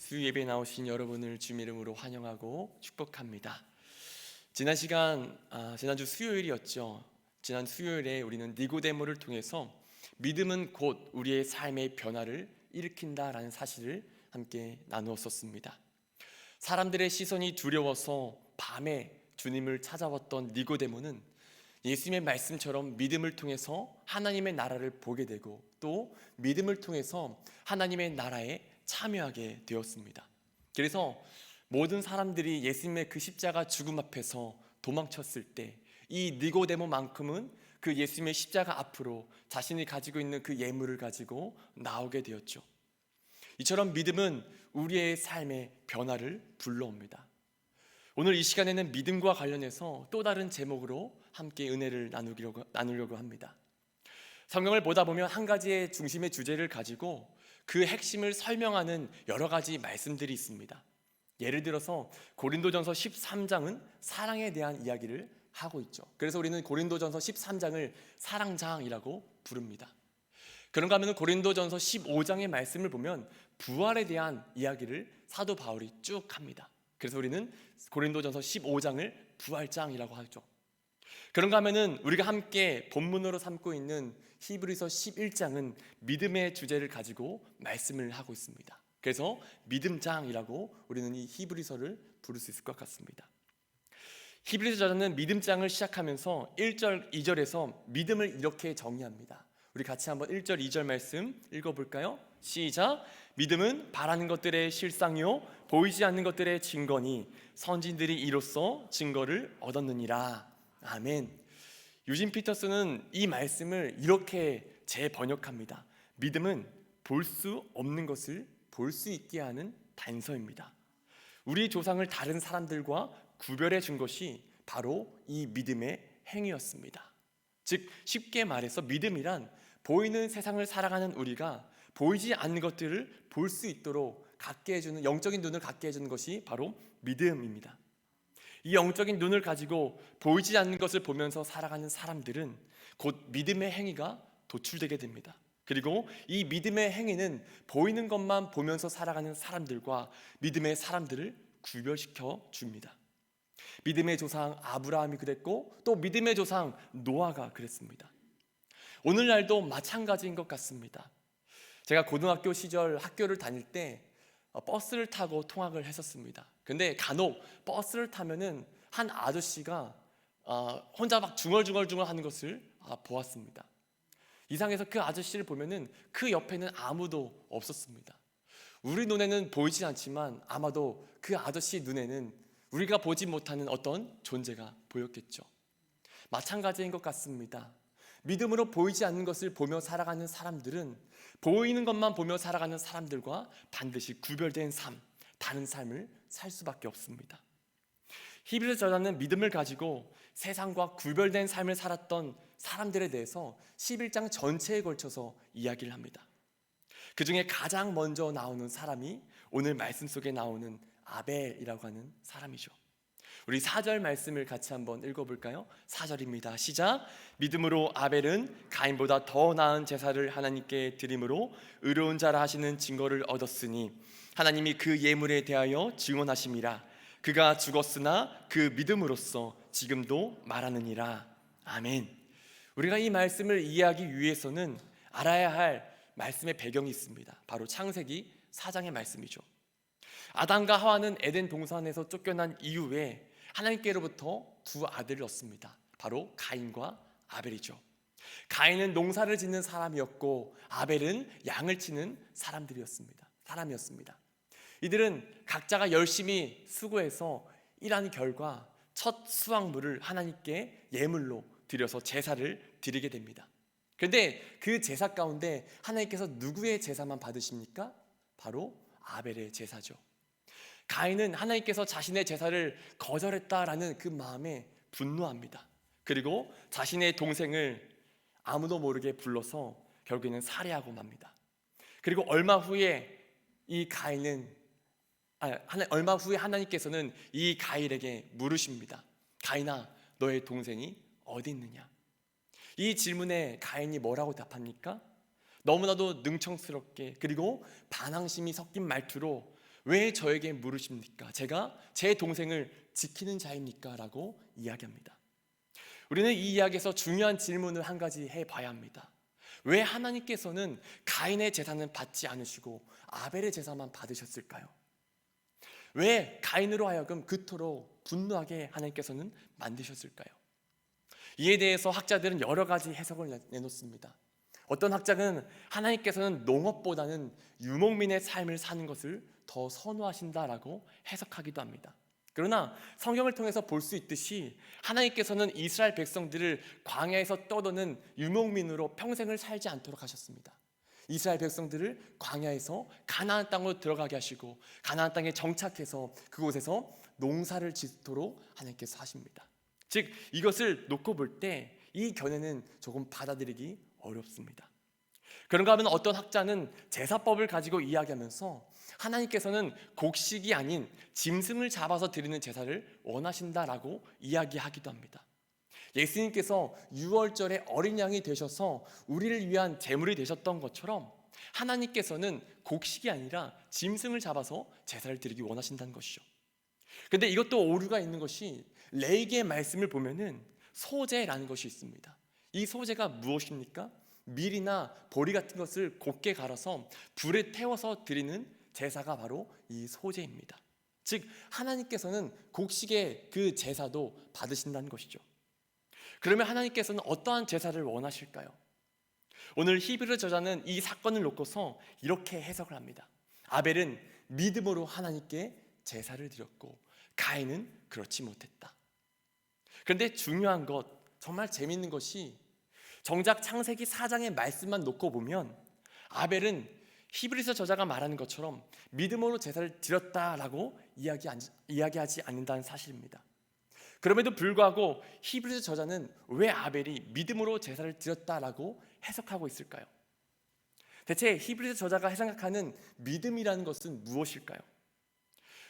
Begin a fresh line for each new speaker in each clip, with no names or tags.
수요예배 나오신 여러분을 주님 이름으로 환영하고 축복합니다. 지난주 수요일이었죠. 지난 수요일에 우리는 니고데모를 통해서 믿음은 곧 우리의 삶의 변화를 일으킨다라는 사실을 함께 나누었었습니다. 사람들의 시선이 두려워서 밤에 주님을 찾아왔던 니고데모는 예수님의 말씀처럼 믿음을 통해서 하나님의 나라를 보게 되고 또 믿음을 통해서 하나님의 나라에 참여하게 되었습니다. 그래서 모든 사람들이 예수님의 그 십자가 죽음 앞에서 도망쳤을 때 이 니고데모만큼은 그 예수님의 십자가 앞으로 자신이 가지고 있는 그 예물을 가지고 나오게 되었죠. 이처럼 믿음은 우리의 삶의 변화를 불러옵니다. 오늘 이 시간에는 믿음과 관련해서 또 다른 제목으로 함께 은혜를 나누려고 합니다. 성경을 보다 보면 한 가지의 중심의 주제를 가지고 그 핵심을 설명하는 여러 가지 말씀들이 있습니다. 예를 들어서 고린도전서 13장은 사랑에 대한 이야기를 하고 있죠. 그래서 우리는 고린도전서 13장을 사랑장이라고 부릅니다. 그런가 하면 고린도전서 15장의 말씀을 보면 부활에 대한 이야기를 사도 바울이 쭉 합니다. 그래서 우리는 고린도전서 15장을 부활장이라고 하죠. 그런가 하면은 우리가 함께 본문으로 삼고 있는 히브리서 11장은 믿음의 주제를 가지고 말씀을 하고 있습니다. 그래서 믿음장이라고 우리는 이 히브리서를 부를 수 있을 것 같습니다. 히브리서 저자는 믿음장을 시작하면서 1절, 2절에서 믿음을 이렇게 정의합니다. 우리 같이 한번 1절, 2절 말씀 읽어볼까요? 시작! 믿음은 바라는 것들의 실상이요 보이지 않는 것들의 증거니 선진들이 이로써 증거를 얻었느니라. 아멘. 유진 피터스는 이 말씀을 이렇게 재번역합니다. 믿음은 볼 수 없는 것을 볼 수 있게 하는 단서입니다. 우리 조상을 다른 사람들과 구별해 준 것이 바로 이 믿음의 행위였습니다. 즉 쉽게 말해서 믿음이란 보이는 세상을 살아가는 우리가 보이지 않는 것들을 볼 수 있도록 갖게 해주는 영적인 눈을 갖게 해주는 것이 바로 믿음입니다. 이 영적인 눈을 가지고 보이지 않는 것을 보면서 살아가는 사람들은 곧 믿음의 행위가 도출되게 됩니다. 그리고 이 믿음의 행위는 보이는 것만 보면서 살아가는 사람들과 믿음의 사람들을 구별시켜 줍니다. 믿음의 조상 아브라함이 그랬고 또 믿음의 조상 노아가 그랬습니다. 오늘날도 마찬가지인 것 같습니다. 제가 고등학교 시절 학교를 다닐 때 버스를 타고 통학을 했었습니다. 근데 간혹 버스를 타면은 한 아저씨가 혼자 막 중얼중얼 하는 것을 보았습니다. 이상해서 그 아저씨를 보면은 그 옆에는 아무도 없었습니다. 우리 눈에는 보이지 않지만 아마도 그 아저씨 눈에는 우리가 보지 못하는 어떤 존재가 보였겠죠. 마찬가지인 것 같습니다. 믿음으로 보이지 않는 것을 보며 살아가는 사람들은 보이는 것만 보며 살아가는 사람들과 반드시 구별된 삶, 다른 삶을 살 수밖에 없습니다. 히브리서 저자는 믿음을 가지고 세상과 구별된 삶을 살았던 사람들에 대해서 11장 전체에 걸쳐서 이야기를 합니다. 그 중에 가장 먼저 나오는 사람이 오늘 말씀 속에 나오는 아벨이라고 하는 사람이죠. 우리 4절 말씀을 같이 한번 읽어볼까요? 4절입니다. 시작! 믿음으로 아벨은 가인보다 더 나은 제사를 하나님께 드림으로 의로운 자라 하시는 증거를 얻었으니 하나님이 그 예물에 대하여 증언하심이라. 그가 죽었으나 그 믿음으로써 지금도 말하느니라. 아멘. 우리가 이 말씀을 이해하기 위해서는 알아야 할 말씀의 배경이 있습니다. 바로 창세기 4장의 말씀이죠. 아담과 하와는 에덴 동산에서 쫓겨난 이후에 하나님께로부터 두 아들을 얻습니다. 바로 가인과 아벨이죠. 가인은 농사를 짓는 사람이었고 아벨은 양을 치는 사람이었습니다. 이들은 각자가 열심히 수고해서 일한 결과 첫 수확물을 하나님께 예물로 드려서 제사를 드리게 됩니다. 그런데 그 제사 가운데 하나님께서 누구의 제사만 받으십니까? 바로 아벨의 제사죠. 가인은 하나님께서 자신의 제사를 거절했다라는 그 마음에 분노합니다. 그리고 자신의 동생을 아무도 모르게 불러서 결국에는 살해하고 맙니다. 그리고 얼마 후에 하나님께서는 이 가인에게 물으십니다. 가인아, 너의 동생이 어디 있느냐? 이 질문에 가인이 뭐라고 답합니까? 너무나도 능청스럽게 그리고 반항심이 섞인 말투로 왜 저에게 물으십니까? 제가 제 동생을 지키는 자입니까? 라고 이야기합니다. 우리는 이 이야기에서 중요한 질문을 한 가지 해봐야 합니다. 왜 하나님께서는 가인의 제사는 받지 않으시고 아벨의 제사만 받으셨을까요? 왜 가인으로 하여금 그토록 분노하게 하나님께서는 만드셨을까요? 이에 대해서 학자들은 여러 가지 해석을 내놓습니다. 어떤 학자는 하나님께서는 농업보다는 유목민의 삶을 사는 것을 더 선호하신다라고 해석하기도 합니다. 그러나 성경을 통해서 볼 수 있듯이 하나님께서는 이스라엘 백성들을 광야에서 떠도는 유목민으로 평생을 살지 않도록 하셨습니다. 이스라엘 백성들을 광야에서 가나안 땅으로 들어가게 하시고 가나안 땅에 정착해서 그곳에서 농사를 짓도록 하나님께서 하십니다. 즉 이것을 놓고 볼 때 이 견해는 조금 받아들이기 어렵습니다. 그런가 하면 어떤 학자는 제사법을 가지고 이야기하면서 하나님께서는 곡식이 아닌 짐승을 잡아서 드리는 제사를 원하신다라고 이야기하기도 합니다. 예수님께서 유월절에 어린 양이 되셔서 우리를 위한 제물이 되셨던 것처럼 하나님께서는 곡식이 아니라 짐승을 잡아서 제사를 드리기 원하신다는 것이죠. 그런데 이것도 오류가 있는 것이 레위기의 말씀을 보면은 소제라는 것이 있습니다. 이 소제가 무엇입니까? 밀이나 보리 같은 것을 곱게 갈아서 불에 태워서 드리는 제사가 바로 이 소제입니다. 즉 하나님께서는 곡식의 그 제사도 받으신다는 것이죠. 그러면 하나님께서는 어떠한 제사를 원하실까요? 오늘 히브리 저자는 이 사건을 놓고서 이렇게 해석을 합니다. 아벨은 믿음으로 하나님께 제사를 드렸고 가인은 그렇지 못했다. 그런데 중요한 것, 정말 재미있는 것이 정작 창세기 4장의 말씀만 놓고 보면 아벨은 히브리서 저자가 말하는 것처럼 믿음으로 제사를 드렸다라고 이야기하지 않는다는 사실입니다. 그럼에도 불구하고 히브리서 저자는 왜 아벨이 믿음으로 제사를 드렸다라고 해석하고 있을까요? 대체 히브리서 저자가 생각하는 믿음이라는 것은 무엇일까요?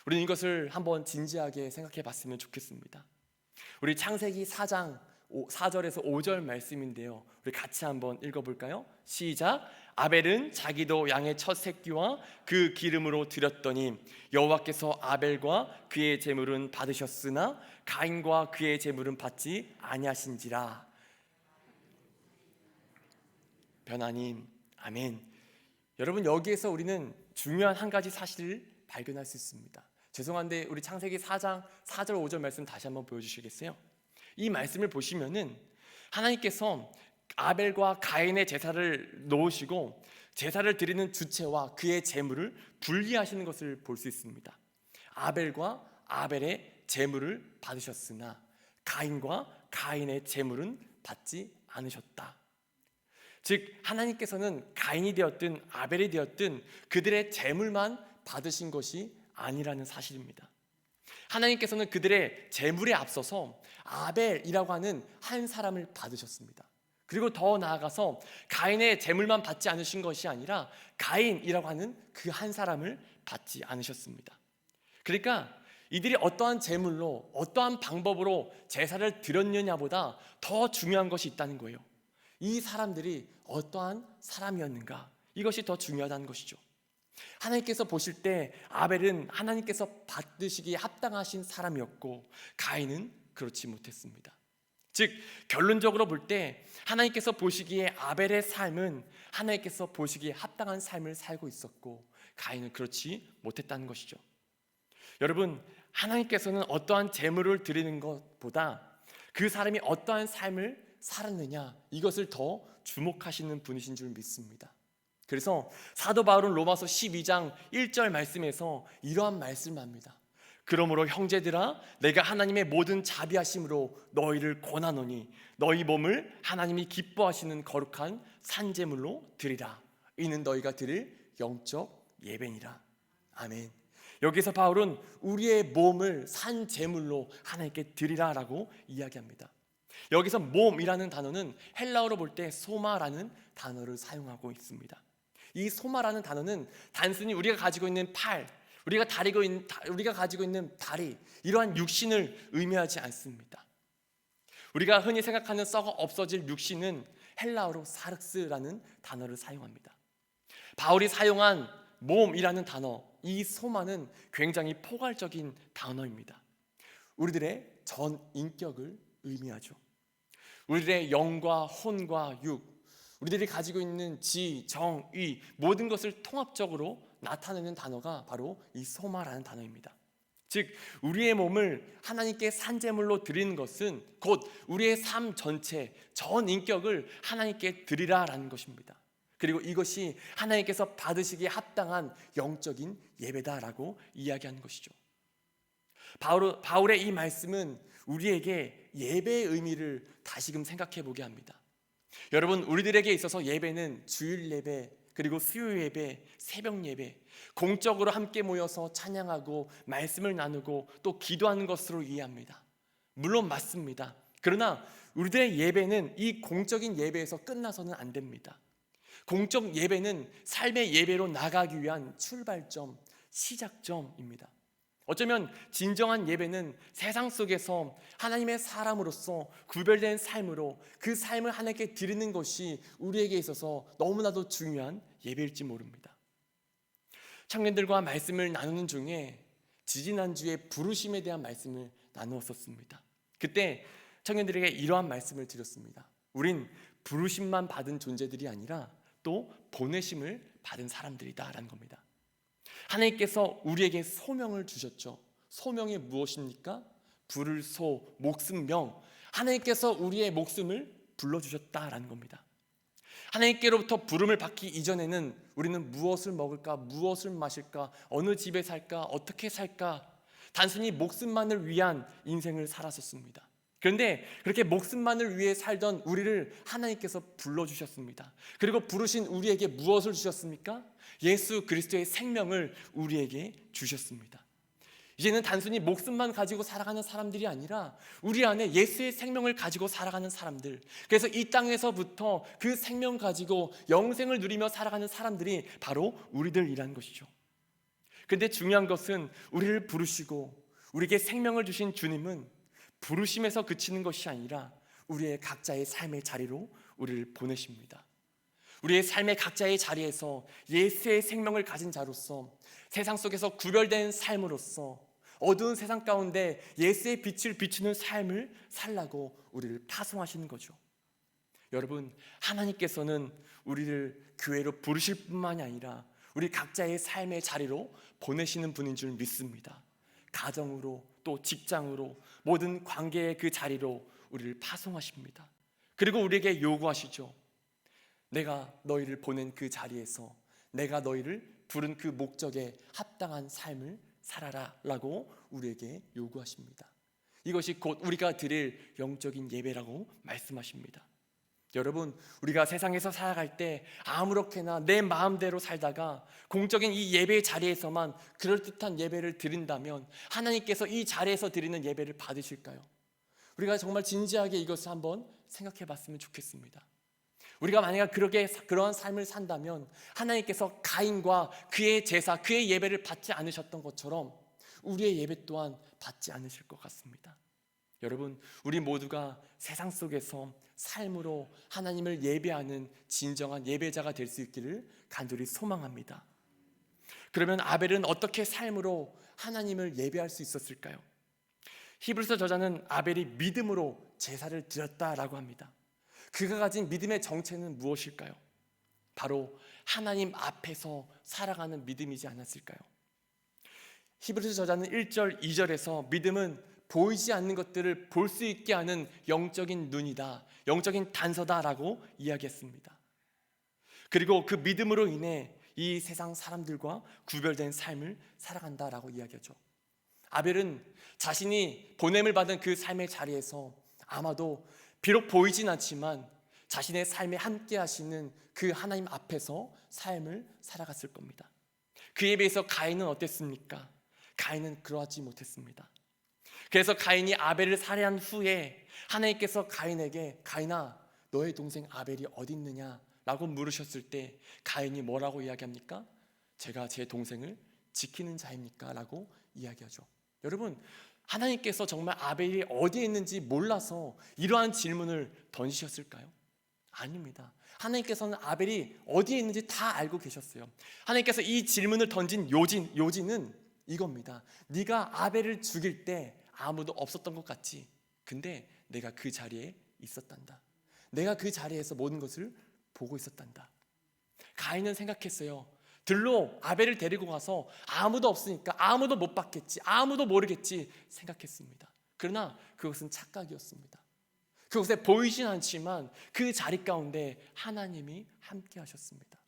우리는 이것을 한번 진지하게 생각해 봤으면 좋겠습니다. 우리 창세기 4장 4절에서 5절 말씀인데요, 우리 같이 한번 읽어볼까요? 시작. 아벨은 자기도 양의 첫 새끼와 그 기름으로 드렸더니 여호와께서 아벨과 그의 제물은 받으셨으나 가인과 그의 제물은 받지 아니하신지라. 변화님, 아멘. 여러분, 여기에서 우리는 중요한 한 가지 사실을 발견할 수 있습니다. 죄송한데 우리 창세기 4장 4절 5절 말씀 다시 한번 보여주시겠어요? 이 말씀을 보시면은 하나님께서 아벨과 가인의 제사를 놓으시고 제사를 드리는 주체와 그의 제물을 분리하시는 것을 볼 수 있습니다. 아벨과 아벨의 제물을 받으셨으나 가인과 가인의 제물은 받지 않으셨다. 즉 하나님께서는 가인이 되었든 아벨이 되었든 그들의 제물만 받으신 것이 아니라는 사실입니다. 하나님께서는 그들의 제물에 앞서서 아벨이라고 하는 한 사람을 받으셨습니다. 그리고 더 나아가서 가인의 제물만 받지 않으신 것이 아니라 가인이라고 하는 그 한 사람을 받지 않으셨습니다. 그러니까 이들이 어떠한 제물로 어떠한 방법으로 제사를 드렸느냐보다 더 중요한 것이 있다는 거예요. 이 사람들이 어떠한 사람이었는가, 이것이 더 중요하다는 것이죠. 하나님께서 보실 때 아벨은 하나님께서 받으시기에 합당하신 사람이었고 가인은 그렇지 못했습니다. 즉 결론적으로 볼 때 하나님께서 보시기에 아벨의 삶은 하나님께서 보시기에 합당한 삶을 살고 있었고 가인은 그렇지 못했다는 것이죠. 여러분, 하나님께서는 어떠한 제물을 드리는 것보다 그 사람이 어떠한 삶을 살았느냐, 이것을 더 주목하시는 분이신 줄 믿습니다. 그래서 사도 바울은 로마서 12장 1절 말씀에서 이러한 말씀을 합니다. 그러므로 형제들아, 내가 하나님의 모든 자비하심으로 너희를 권하노니 너희 몸을 하나님이 기뻐하시는 거룩한 산제물로 드리라. 이는 너희가 드릴 영적 예배니라. 아멘. 여기서 바울은 우리의 몸을 산제물로 하나님께 드리라라고 이야기합니다. 여기서 몸이라는 단어는 헬라어로 볼 때 소마라는 단어를 사용하고 있습니다. 이 소마라는 단어는 단순히 우리가 가지고 있는 팔, 우리가 가지고 있는 다리, 이러한 육신을 의미하지 않습니다. 우리가 흔히 생각하는 썩어 없어질 육신은 헬라어로 사르스라는 단어를 사용합니다. 바울이 사용한 몸이라는 단어, 이 소마는 굉장히 포괄적인 단어입니다. 우리들의 전 인격을 의미하죠. 우리들의 영과 혼과 육, 우리들이 가지고 있는 지, 정, 의 모든 것을 통합적으로 나타내는 단어가 바로 이 소마라는 단어입니다. 즉 우리의 몸을 하나님께 산제물로 드리는 것은 곧 우리의 삶 전체, 전 인격을 하나님께 드리라라는 것입니다. 그리고 이것이 하나님께서 받으시기에 합당한 영적인 예배다라고 이야기하는 것이죠. 바울의 이 말씀은 우리에게 예배의 의미를 다시금 생각해 보게 합니다. 여러분, 우리들에게 있어서 예배는 주일 예배, 그리고 수요 예배, 새벽 예배, 공적으로 함께 모여서 찬양하고 말씀을 나누고 또 기도하는 것으로 이해합니다. 물론 맞습니다. 그러나 우리들의 예배는 이 공적인 예배에서 끝나서는 안 됩니다. 공적 예배는 삶의 예배로 나가기 위한 출발점, 시작점입니다. 어쩌면 진정한 예배는 세상 속에서 하나님의 사람으로서 구별된 삶으로 그 삶을 하나님께 드리는 것이 우리에게 있어서 너무나도 중요한 예배일지 모릅니다. 청년들과 말씀을 나누는 중에 지지난주에 부르심에 대한 말씀을 나누었었습니다. 그때 청년들에게 이러한 말씀을 드렸습니다. 우린 부르심만 받은 존재들이 아니라 또 보내심을 받은 사람들이다 라는 겁니다. 하나님께서 우리에게 소명을 주셨죠. 소명이 무엇입니까? 부를 소, 목숨 명. 하나님께서 우리의 목숨을 불러주셨다라는 겁니다. 하나님께로부터 부름을 받기 이전에는 우리는 무엇을 먹을까, 무엇을 마실까, 어느 집에 살까, 어떻게 살까, 단순히 목숨만을 위한 인생을 살았었습니다. 그런데 그렇게 목숨만을 위해 살던 우리를 하나님께서 불러주셨습니다. 그리고 부르신 우리에게 무엇을 주셨습니까? 예수 그리스도의 생명을 우리에게 주셨습니다. 이제는 단순히 목숨만 가지고 살아가는 사람들이 아니라 우리 안에 예수의 생명을 가지고 살아가는 사람들, 그래서 이 땅에서부터 그 생명 가지고 영생을 누리며 살아가는 사람들이 바로 우리들이라는 것이죠. 그런데 중요한 것은 우리를 부르시고 우리에게 생명을 주신 주님은 부르심에서 그치는 것이 아니라 우리의 각자의 삶의 자리로 우리를 보내십니다. 우리의 삶의 각자의 자리에서 예수의 생명을 가진 자로서 세상 속에서 구별된 삶으로서 어두운 세상 가운데 예수의 빛을 비추는 삶을 살라고 우리를 파송하시는 거죠. 여러분, 하나님께서는 우리를 교회로 부르실 뿐만이 아니라 우리 각자의 삶의 자리로 보내시는 분인 줄 믿습니다. 가정으로 또 직장으로 모든 관계의 그 자리로 우리를 파송하십니다. 그리고 우리에게 요구하시죠. 내가 너희를 보낸 그 자리에서 내가 너희를 부른 그 목적에 합당한 삶을 살아라 라고 우리에게 요구하십니다. 이것이 곧 우리가 드릴 영적인 예배라고 말씀하십니다. 여러분, 우리가 세상에서 살아갈 때 아무렇게나 내 마음대로 살다가 공적인 이 예배의 자리에서만 그럴듯한 예배를 드린다면 하나님께서 이 자리에서 드리는 예배를 받으실까요? 우리가 정말 진지하게 이것을 한번 생각해 봤으면 좋겠습니다. 우리가 만약 그러한 삶을 산다면 하나님께서 가인과 그의 제사, 그의 예배를 받지 않으셨던 것처럼 우리의 예배 또한 받지 않으실 것 같습니다. 여러분, 우리 모두가 세상 속에서 삶으로 하나님을 예배하는 진정한 예배자가 될 수 있기를 간절히 소망합니다. 그러면 아벨은 어떻게 삶으로 하나님을 예배할 수 있었을까요? 히브리서 저자는 아벨이 믿음으로 제사를 드렸다라고 합니다. 그가 가진 믿음의 정체는 무엇일까요? 바로 하나님 앞에서 살아가는 믿음이지 않았을까요? 히브리서 저자는 1절, 2절에서 믿음은 보이지 않는 것들을 볼 수 있게 하는 영적인 눈이다, 영적인 단서다라고 이야기했습니다. 그리고 그 믿음으로 인해 이 세상 사람들과 구별된 삶을 살아간다라고 이야기하죠. 아벨은 자신이 보냄을 받은 그 삶의 자리에서 아마도 비록 보이진 않지만 자신의 삶에 함께 하시는 그 하나님 앞에서 삶을 살아갔을 겁니다. 그에 비해서 가인은 어땠습니까? 가인은 그러하지 못했습니다. 그래서 가인이 아벨을 살해한 후에 하나님께서 가인에게 가인아, 너의 동생 아벨이 어디 있느냐 라고 물으셨을 때 가인이 뭐라고 이야기합니까? 제가 제 동생을 지키는 자입니까? 라고 이야기하죠. 여러분, 하나님께서 정말 아벨이 어디에 있는지 몰라서 이러한 질문을 던지셨을까요? 아닙니다. 하나님께서는 아벨이 어디에 있는지 다 알고 계셨어요. 하나님께서 이 질문을 던진 요지는 이겁니다. 네가 아벨을 죽일 때 아무도 없었던 것 같지? 근데 내가 그 자리에 있었단다. 내가 그 자리에서 모든 것을 보고 있었단다. 가인은 생각했어요. 들로 아벨을 데리고 가서 아무도 없으니까 아무도 못 봤겠지, 아무도 모르겠지 생각했습니다. 그러나 그것은 착각이었습니다. 그곳에 보이진 않지만 그 자리 가운데 하나님이 함께 하셨습니다.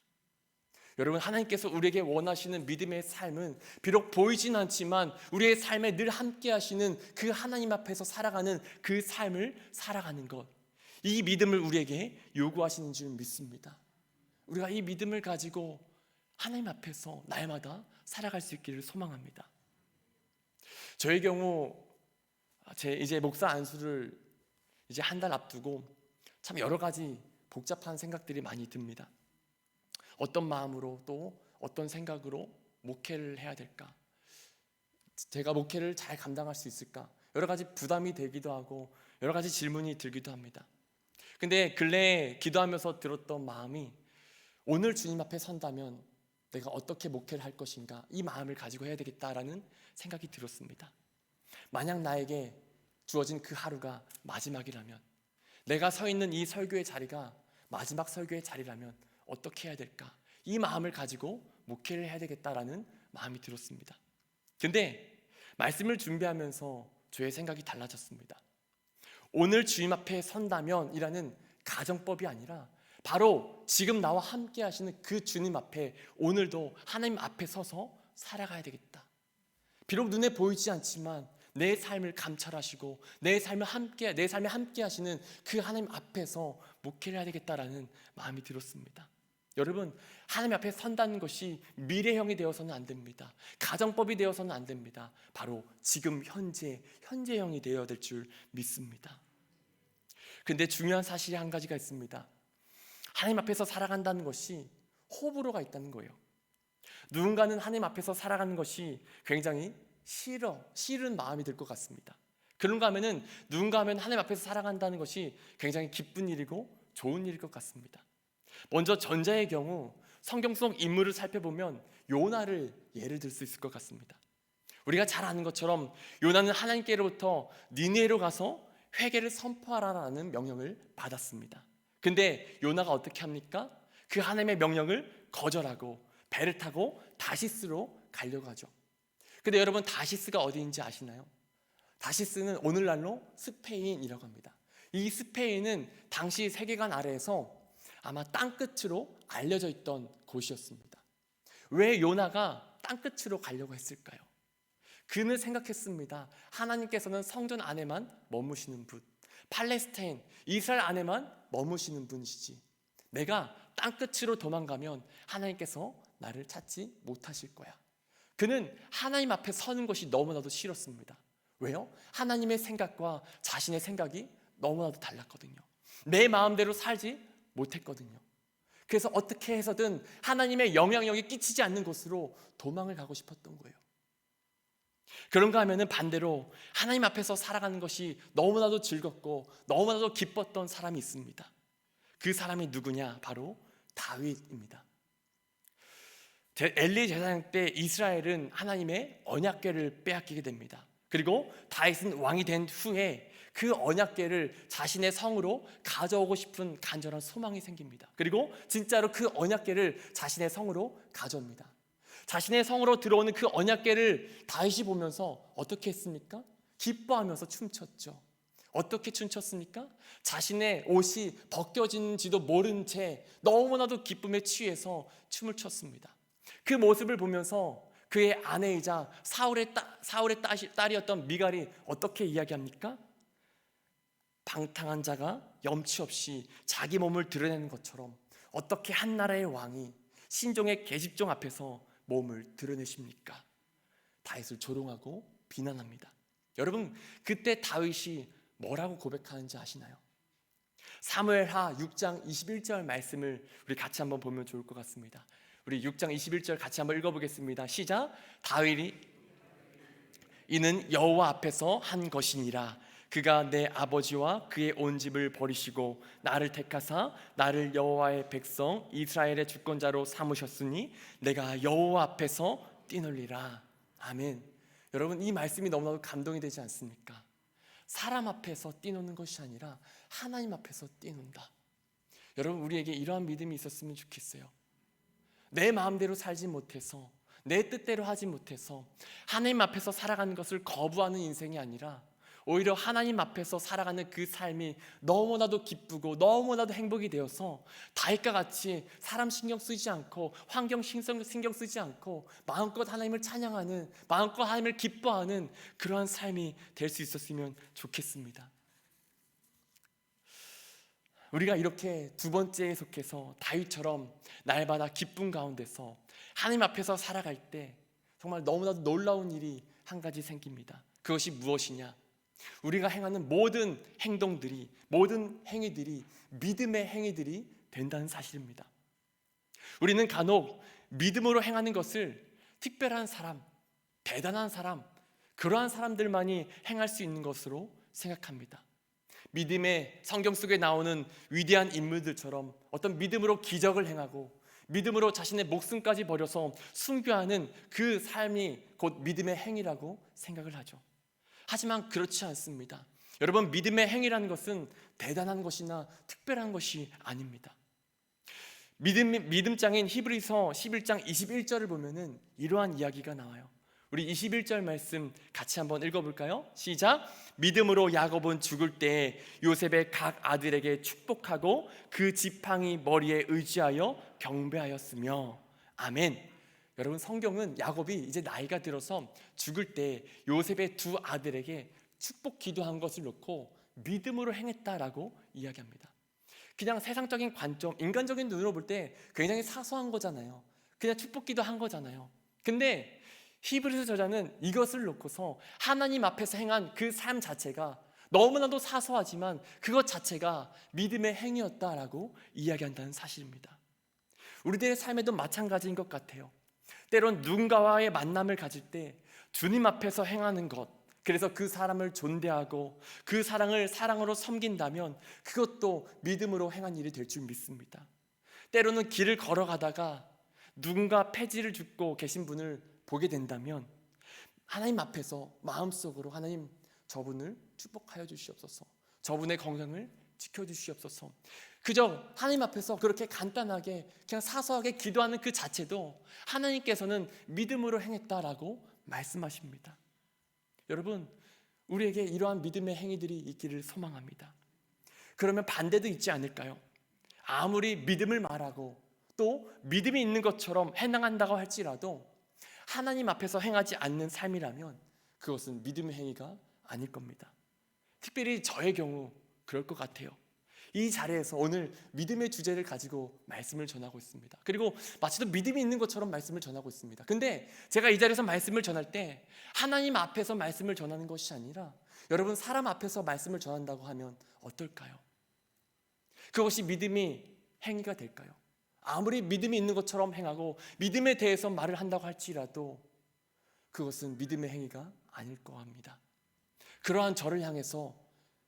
여러분, 하나님께서 우리에게 원하시는 믿음의 삶은 비록 보이진 않지만 우리의 삶에 늘 함께 하시는 그 하나님 앞에서 살아가는 그 삶을 살아가는 것, 이 믿음을 우리에게 요구하시는 줄 믿습니다. 우리가 이 믿음을 가지고 하나님 앞에서 날마다 살아갈 수 있기를 소망합니다. 저의 경우 이제 목사 안수를 이제 한 달 앞두고 참 여러 가지 복잡한 생각들이 많이 듭니다. 어떤 마음으로 또 어떤 생각으로 목회를 해야 될까? 제가 목회를 잘 감당할 수 있을까? 여러 가지 부담이 되기도 하고 여러 가지 질문이 들기도 합니다. 근데 근래에 기도하면서 들었던 마음이 오늘 주님 앞에 선다면 내가 어떻게 목회를 할 것인가, 이 마음을 가지고 해야 되겠다라는 생각이 들었습니다. 만약 나에게 주어진 그 하루가 마지막이라면, 내가 서 있는 이 설교의 자리가 마지막 설교의 자리라면 어떻게 해야 될까? 이 마음을 가지고 목회를 해야 되겠다라는 마음이 들었습니다. 근데 말씀을 준비하면서 저의 생각이 달라졌습니다. 오늘 주님 앞에 선다면 이라는 가정법이 아니라 바로 지금 나와 함께 하시는 그 주님 앞에 오늘도 하나님 앞에 서서 살아가야 되겠다. 비록 눈에 보이지 않지만 내 삶을 감찰하시고 내 삶에 함께 하시는 그 하나님 앞에서 목회를 해야 되겠다라는 마음이 들었습니다. 여러분, 하나님 앞에 선다는 것이 미래형이 되어서는 안 됩니다. 가정법이 되어서는 안 됩니다. 바로 지금 현재형이 되어야 될 줄 믿습니다. 근데 중요한 사실이 한 가지가 있습니다. 하나님 앞에서 살아간다는 것이 호불호가 있다는 거예요. 누군가는 하나님 앞에서 살아가는 것이 굉장히 싫은 마음이 들 것 같습니다. 그런가 하면은 누군가 하면 하나님 앞에서 살아간다는 것이 굉장히 기쁜 일이고 좋은 일일 것 같습니다. 먼저 전자의 경우 성경 속 인물을 살펴보면 요나를 예를 들 수 있을 것 같습니다. 우리가 잘 아는 것처럼 요나는 하나님께로부터 니느웨로 가서 회개를 선포하라는 명령을 받았습니다. 근데 요나가 어떻게 합니까? 그 하나님의 명령을 거절하고 배를 타고 다시스로 가려고 하죠. 근데 여러분, 다시스가 어디인지 아시나요? 다시스는 오늘날로 스페인이라고 합니다. 이 스페인은 당시 세계관 아래에서 아마 땅끝으로 알려져 있던 곳이었습니다. 왜 요나가 땅끝으로 가려고 했을까요? 그는 생각했습니다. 하나님께서는 성전 안에만 머무시는 분, 팔레스타인, 이스라엘 안에만 머무시는 분이시지, 내가 땅끝으로 도망가면 하나님께서 나를 찾지 못하실 거야. 그는 하나님 앞에 서는 것이 너무나도 싫었습니다. 왜요? 하나님의 생각과 자신의 생각이 너무나도 달랐거든요. 내 마음대로 살지 못했거든요. 그래서 어떻게 해서든 하나님의 영향력이 끼치지 않는 곳으로 도망을 가고 싶었던 거예요. 그런가 하면은 반대로 하나님 앞에서 살아가는 것이 너무나도 즐겁고 너무나도 기뻤던 사람이 있습니다. 그 사람이 누구냐? 바로 다윗입니다. 엘리 제사장 때 이스라엘은 하나님의 언약궤를 빼앗기게 됩니다. 그리고 다윗은 왕이 된 후에 그 언약궤를 자신의 성으로 가져오고 싶은 간절한 소망이 생깁니다. 그리고 진짜로 그 언약궤를 자신의 성으로 가져옵니다. 자신의 성으로 들어오는 그 언약궤를 다윗이 보면서 어떻게 했습니까? 기뻐하면서 춤췄죠. 어떻게 춤췄습니까? 자신의 옷이 벗겨진지도 모른 채 너무나도 기쁨에 취해서 춤을 췄습니다. 그 모습을 보면서 그의 아내이자 사울의 딸이었던 미갈이 어떻게 이야기합니까? 방탕한 자가 염치 없이 자기 몸을 드러내는 것처럼 어떻게 한 나라의 왕이 신종의 계집종 앞에서 몸을 드러내십니까? 다윗을 조롱하고 비난합니다. 여러분, 그때 다윗이 뭐라고 고백하는지 아시나요? 사무엘하 6장 21절 말씀을 우리 같이 한번 보면 좋을 것 같습니다. 우리 6장 21절 같이 한번 읽어보겠습니다. 시작. 다윗이 이는 여호와 앞에서 한 것이니라. 그가 내 아버지와 그의 온 집을 버리시고 나를 택하사 나를 여호와의 백성 이스라엘의 주권자로 삼으셨으니 내가 여호와 앞에서 뛰놀리라. 아멘. 여러분, 이 말씀이 너무나도 감동이 되지 않습니까? 사람 앞에서 뛰노는 것이 아니라 하나님 앞에서 뛰논다. 여러분, 우리에게 이러한 믿음이 있었으면 좋겠어요. 내 마음대로 살지 못해서, 내 뜻대로 하지 못해서 하나님 앞에서 살아가는 것을 거부하는 인생이 아니라 오히려 하나님 앞에서 살아가는 그 삶이 너무나도 기쁘고 너무나도 행복이 되어서 다윗과 같이 사람 신경 쓰지 않고 환경 신경 쓰지 않고 마음껏 하나님을 찬양하는, 마음껏 하나님을 기뻐하는 그러한 삶이 될 수 있었으면 좋겠습니다. 우리가 이렇게 두 번째에 속해서 다윗처럼 날마다 기쁨 가운데서 하나님 앞에서 살아갈 때 정말 너무나도 놀라운 일이 한 가지 생깁니다. 그것이 무엇이냐? 우리가 행하는 모든 행동들이, 모든 행위들이 믿음의 행위들이 된다는 사실입니다. 우리는 간혹 믿음으로 행하는 것을 특별한 사람, 대단한 사람, 그러한 사람들만이 행할 수 있는 것으로 생각합니다. 믿음의 성경 속에 나오는 위대한 인물들처럼 어떤 믿음으로 기적을 행하고 믿음으로 자신의 목숨까지 버려서 순교하는 그 삶이 곧 믿음의 행위라고 생각을 하죠. 하지만 그렇지 않습니다. 여러분, 믿음의 행위라는 것은 대단한 것이나 특별한 것이 아닙니다. 믿음장인 히브리서 11장 21절을 보면은 이러한 이야기가 나와요. 우리 21절 말씀 같이 한번 읽어볼까요? 시작. 믿음으로 야곱은 죽을 때 요셉의 각 아들에게 축복하고 그 지팡이 머리에 의지하여 경배하였으며. 아멘. 여러분, 성경은 야곱이 이제 나이가 들어서 죽을 때 요셉의 두 아들에게 축복 기도한 것을 놓고 믿음으로 행했다라고 이야기합니다. 그냥 세상적인 관점, 인간적인 눈으로 볼 때 굉장히 사소한 거잖아요. 그냥 축복 기도한 거잖아요. 근데 히브리서 저자는 이것을 놓고서 하나님 앞에서 행한 그 삶 자체가 너무나도 사소하지만 그것 자체가 믿음의 행위였다라고 이야기한다는 사실입니다. 우리들의 삶에도 마찬가지인 것 같아요. 때론 누군가와의 만남을 가질 때 주님 앞에서 행하는 것, 그래서 그 사람을 존대하고 그 사랑을 사랑으로 섬긴다면 그것도 믿음으로 행한 일이 될 줄 믿습니다. 때로는 길을 걸어가다가 누군가 폐지를 줍고 계신 분을 보게 된다면 하나님 앞에서 마음속으로 하나님, 저분을 축복하여 주시옵소서, 저분의 건강을 지켜주시옵소서, 그저 하나님 앞에서 그렇게 간단하게 그냥 사소하게 기도하는 그 자체도 하나님께서는 믿음으로 행했다라고 말씀하십니다. 여러분, 우리에게 이러한 믿음의 행위들이 있기를 소망합니다. 그러면 반대도 있지 않을까요? 아무리 믿음을 말하고 또 믿음이 있는 것처럼 행한다고 할지라도 하나님 앞에서 행하지 않는 삶이라면 그것은 믿음의 행위가 아닐 겁니다. 특별히 저의 경우 그럴 것 같아요. 이 자리에서 오늘 믿음의 주제를 가지고 말씀을 전하고 있습니다. 그리고 마치도 믿음이 있는 것처럼 말씀을 전하고 있습니다. 근데 제가 이 자리에서 말씀을 전할 때 하나님 앞에서 말씀을 전하는 것이 아니라 여러분, 사람 앞에서 말씀을 전한다고 하면 어떨까요? 그것이 믿음이 행위가 될까요? 아무리 믿음이 있는 것처럼 행하고 믿음에 대해서 말을 한다고 할지라도 그것은 믿음의 행위가 아닐 거합니다. 그러한 저를 향해서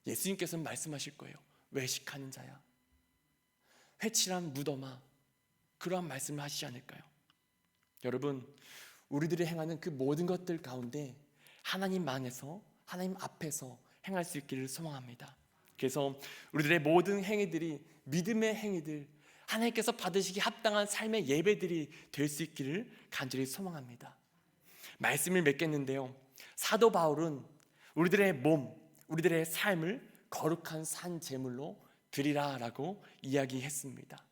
예수님께서는 말씀하실 거예요. 외식하는 자야, 회칠한 무덤아, 그러한 말씀을 하시지 않을까요? 여러분, 우리들이 행하는 그 모든 것들 가운데 하나님 안에서, 하나님 앞에서 행할 수 있기를 소망합니다. 그래서 우리들의 모든 행위들이 믿음의 행위들, 하나님께서 받으시기 합당한 삶의 예배들이 될 수 있기를 간절히 소망합니다. 말씀을 맺겠는데요, 사도 바울은 우리들의 몸, 우리들의 삶을 거룩한 산 제물로 드리라라고 이야기했습니다.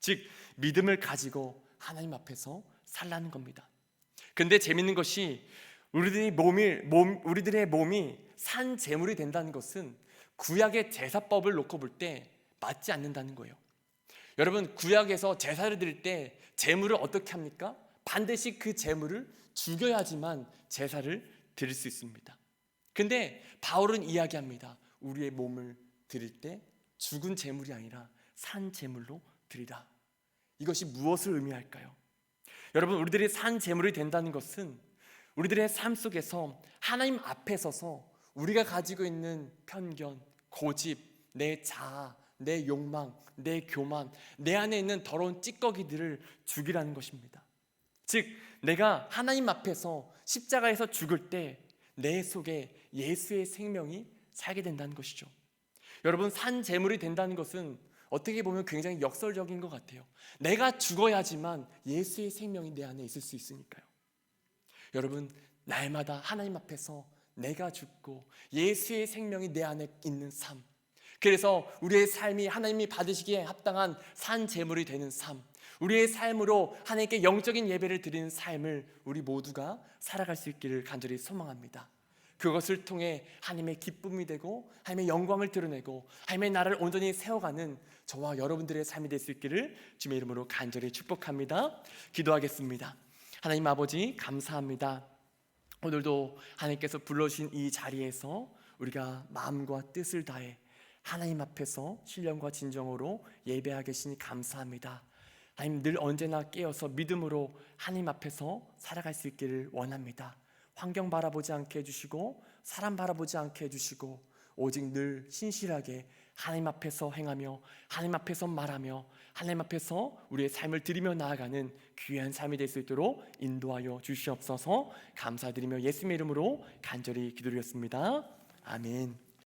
즉 믿음을 가지고 하나님 앞에서 살라는 겁니다. 근데 재밌는 것이 우리들의 몸이 산 제물이 된다는 것은 구약의 제사법을 놓고 볼 때 맞지 않는다는 거예요. 여러분, 구약에서 제사를 드릴 때 제물을 어떻게 합니까? 반드시 그 제물을 죽여야지만 제사를 드릴 수 있습니다. 근데 바울은 이야기합니다. 우리의 몸을 드릴 때 죽은 제물이 아니라 산 제물로 드리라. 이것이 무엇을 의미할까요? 여러분, 우리들이 산 제물이 된다는 것은 우리들의 삶 속에서 하나님 앞에 서서 우리가 가지고 있는 편견, 고집, 내 자아, 내 욕망, 내 교만, 내 안에 있는 더러운 찌꺼기들을 죽이라는 것입니다. 즉 내가 하나님 앞에서 십자가에서 죽을 때 내 속에 예수의 생명이 살게 된다는 것이죠. 여러분, 산 제물이 된다는 것은 어떻게 보면 굉장히 역설적인 것 같아요. 내가 죽어야지만 예수의 생명이 내 안에 있을 수 있으니까요. 여러분, 날마다 하나님 앞에서 내가 죽고 예수의 생명이 내 안에 있는 삶, 그래서 우리의 삶이 하나님이 받으시기에 합당한 산 제물이 되는 삶, 우리의 삶으로 하나님께 영적인 예배를 드리는 삶을 우리 모두가 살아갈 수 있기를 간절히 소망합니다. 그것을 통해 하나님의 기쁨이 되고 하나님의 영광을 드러내고 하나님의 나라를 온전히 세워가는 저와 여러분들의 삶이 될 수 있기를 주님의 이름으로 간절히 축복합니다. 기도하겠습니다. 하나님 아버지, 감사합니다. 오늘도 하나님께서 불러주신 이 자리에서 우리가 마음과 뜻을 다해 하나님 앞에서 신령과 진정으로 예배하게 계시니 감사합니다. 하나님, 늘 언제나 깨어서 믿음으로 하나님 앞에서 살아갈 수 있기를 원합니다. 환경 바라보지 않게 해주시고 사람 바라보지 않게 해주시고 오직 늘 신실하게 하나님 앞에서 행하며 하나님 앞에서 말하며 하나님 앞에서 우리의 삶을 드리며 나아가는 귀한 삶이 될 수 있도록 인도하여 주시옵소서. 감사드리며 예수님의 이름으로 간절히 기도드렸습니다. 아멘.